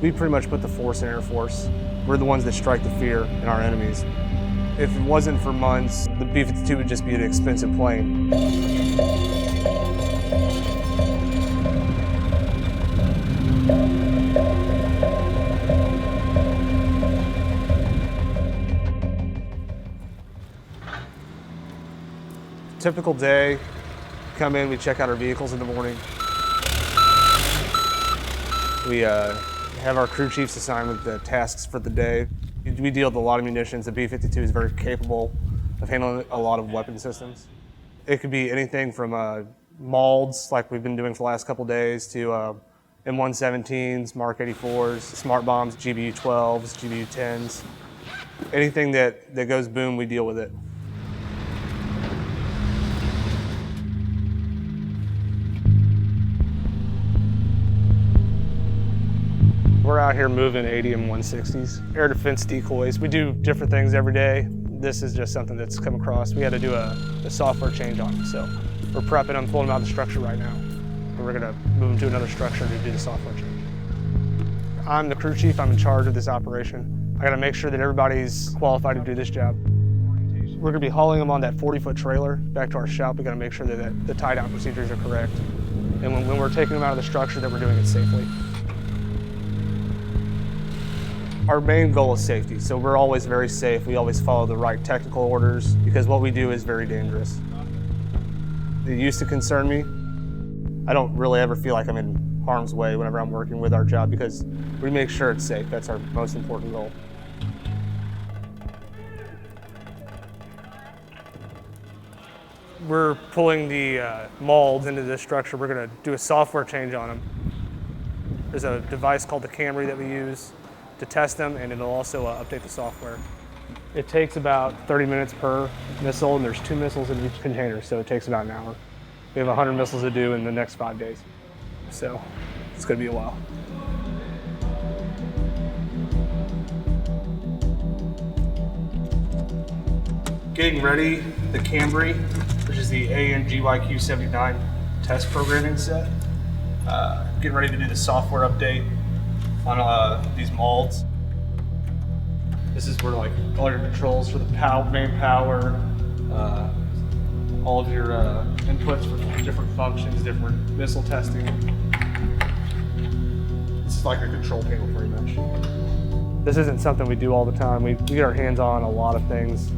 We pretty much put the force in Air Force. We're the ones that strike the fear in our enemies. If it wasn't for Munz, the B-52 would just be an expensive plane. Typical day, come in, we check out our vehicles in the morning. We have our crew chiefs assigned with the tasks for the day. We deal with a lot of munitions. The B-52 is very capable of handling a lot of weapon systems. It could be anything from MALDs, like we've been doing for the last couple days, to M117s, Mark 84s, smart bombs, GBU-12s, GBU-10s. Anything that goes boom, we deal with it. We're out here moving 80 M160s, air defense decoys. We do different things every day. This is just something that's come across. We had to do a software change on them, so we're prepping them, pulling them out of the structure right now. And we're gonna move them to another structure to do the software change. I'm the crew chief, I'm in charge of this operation. I gotta make sure that everybody's qualified to do this job. We're gonna be hauling them on that 40-foot trailer back to our shop. We gotta make sure that the tie-down procedures are correct. And when we're taking them out of the structure, that we're doing it safely. Our main goal is safety, so we're always very safe. We always follow the right technical orders because what we do is very dangerous. It used to concern me. I don't really ever feel like I'm in harm's way whenever I'm working with our job because we make sure it's safe. That's our most important goal. We're pulling the MALDs into this structure. We're gonna do a software change on them. There's a device called the Camry that we use to test them, and it'll also update the software. It takes about 30 minutes per missile, and there's 2 missiles in each container, so it takes about an hour. We have 100 missiles to do in the next 5 days, so it's gonna be a while. Getting ready, the Camry, which is the ANGYQ79 test programming set. Getting ready to do the software update on these MALDs. This is where like all your controls for the main power, all of your inputs for different functions, different missile testing. This is like a control panel pretty much. This isn't something we do all the time. We get our hands on a lot of things,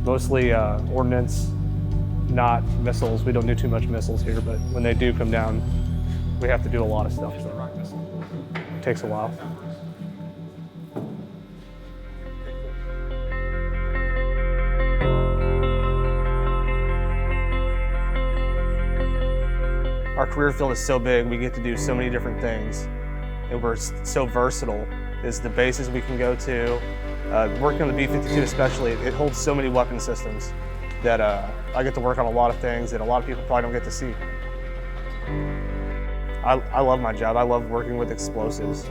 mostly ordnance, not missiles. We don't do too much missiles here, but when they do come down, we have to do a lot of stuff. So it takes a while. Our career field is so big, we get to do so many different things, and we're so versatile. It's the bases we can go to. Working on the B-52 especially, it holds so many weapon systems that I get to work on a lot of things that a lot of people probably don't get to see. I love my job. I love working with explosives.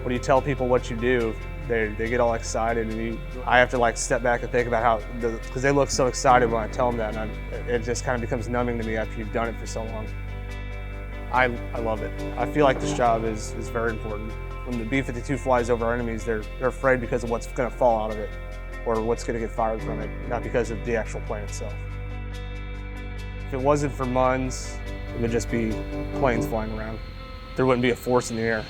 When you tell people what you do, they get all excited, and I have to like step back and think about how, because they look so excited when I tell them that, and it just kind of becomes numbing to me after you've done it for so long. I love it. I feel like this job is very important. When the B-52 flies over our enemies, they're afraid because of what's going to fall out of it or what's going to get fired from it, not because of the actual plane itself. If it wasn't for Munz, it would just be planes flying around. There wouldn't be a force in the air.